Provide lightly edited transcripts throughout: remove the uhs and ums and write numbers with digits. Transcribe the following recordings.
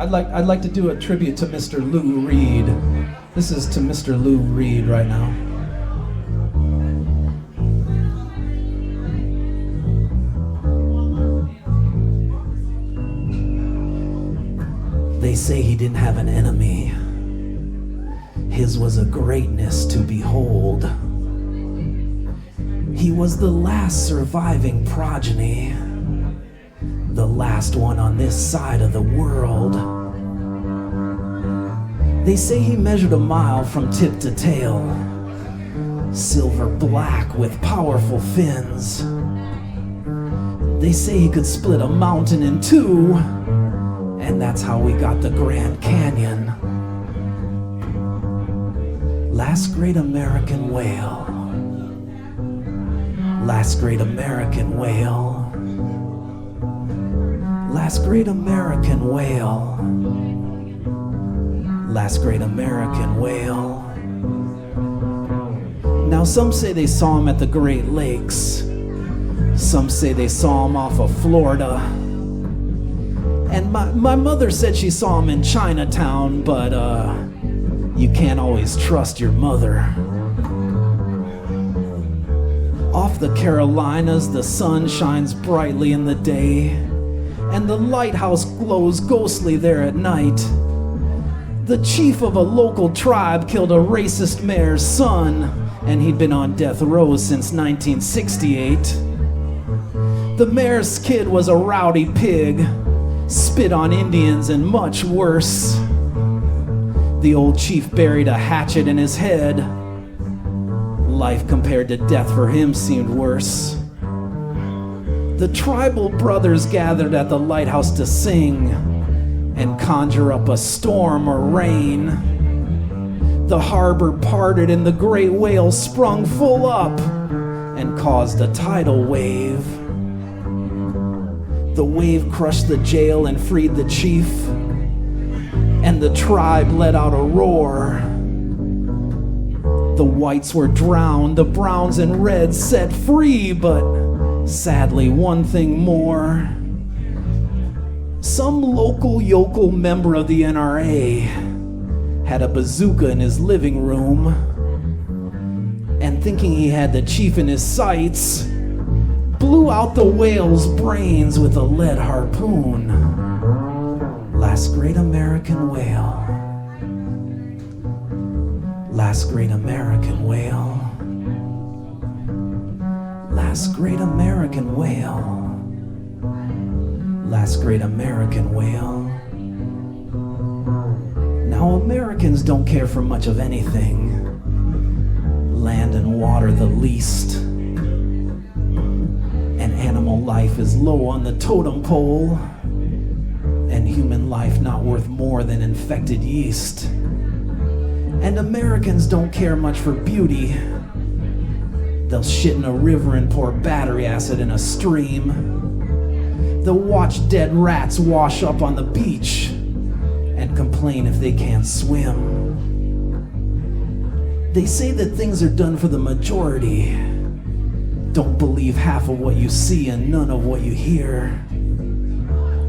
I'd like to do a tribute to Mr. Lou Reed. This is to Mr. Lou Reed right now. They say he didn't have an enemy. His was a greatness to behold. He was the last surviving progeny, the last one on this side of the world. They say he measured a mile from tip to tail, silver black with powerful fins. They say he could split a mountain in two, and that's how we got the Grand Canyon. Last great American whale. Last great American whale. Last great American whale. Last great American whale. Now some say they saw him at the Great Lakes. Some say they saw him off of Florida. And my mother said she saw him in Chinatown, but you can't always trust your mother. Off the Carolinas, the sun shines brightly in the day, and the lighthouse glows ghostly there at night. The chief of a local tribe killed a racist mayor's son, and he'd been on death row since 1968. The mayor's kid was a rowdy pig, spit on Indians and much worse. The old chief buried a hatchet in his head. Life compared to death for him seemed worse. The tribal brothers gathered at the lighthouse to sing and conjure up a storm or rain. The harbor parted and the great whale sprung full up and caused a tidal wave. The wave crushed the jail and freed the chief, and the tribe let out a roar. The whites were drowned, the browns and reds set free, but sadly one thing more. Some local yokel member of the NRA had a bazooka in his living room, and thinking he had the chief in his sights, blew out the whale's brains with a lead harpoon. Last great American whale. Last great American whale. Last great American whale. Last great American whale. Now Americans don't care for much of anything. Land and water the least. And animal life is low on the totem pole. And human life not worth more than infected yeast. And Americans don't care much for beauty. They'll shit in a river and pour battery acid in a stream. They'll watch dead rats wash up on the beach and complain if they can't swim. They say that things are done for the majority. Don't believe half of what you see and none of what you hear.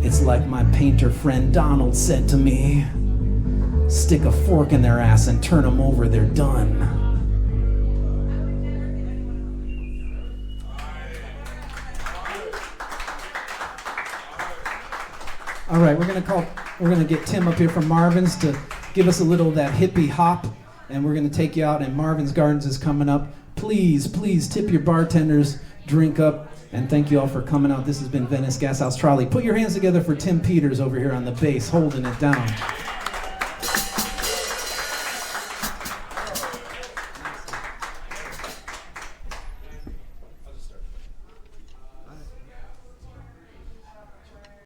It's like my painter friend Donald said to me, stick a fork in their ass and turn them over, they're done. All right, we're gonna get Tim up here from Marvin's to give us a little of that hippie hop, and we're gonna take you out, and Marvin's Gardens is coming up. Please tip your bartenders, drink up, and thank you all for coming out. This has been Venice Gas House Trolley. Put your hands together for Tim Peters over here on the bass, holding it down.